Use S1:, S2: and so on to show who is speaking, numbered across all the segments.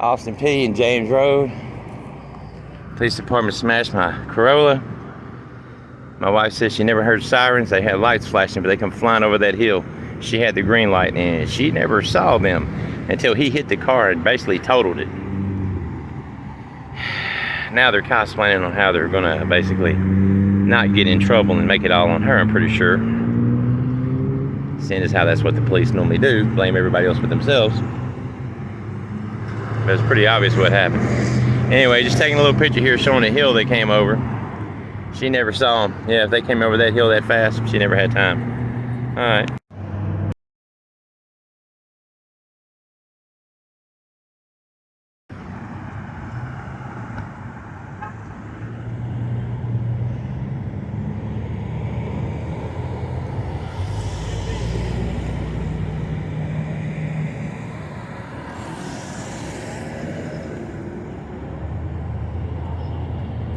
S1: Austin Peay and James Road. Police department smashed my Corolla. My wife says she never heard sirens. They had lights flashing, but they come flying over that hill. She had the green light, and she never saw them until he hit the car and basically totaled it. Now they're cosplaying on how they're gonna basically not get in trouble and make it all on her, I'm pretty sure. Seeing as how that's what the police normally do, blame everybody else but themselves. But it's pretty obvious what happened. Anyway, just taking a little picture here showing the hill they came over. She never saw them. Yeah, if they came over that hill that fast, she never had time. All right.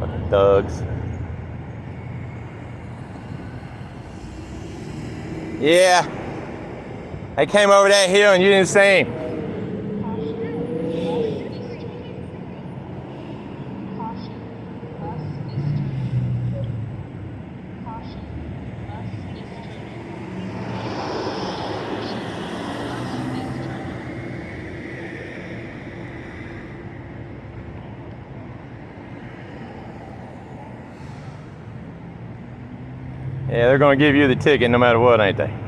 S1: Fucking thugs. Yeah. They came over that hill and you didn't see him. Yeah, they're gonna give you the ticket no matter what, ain't they?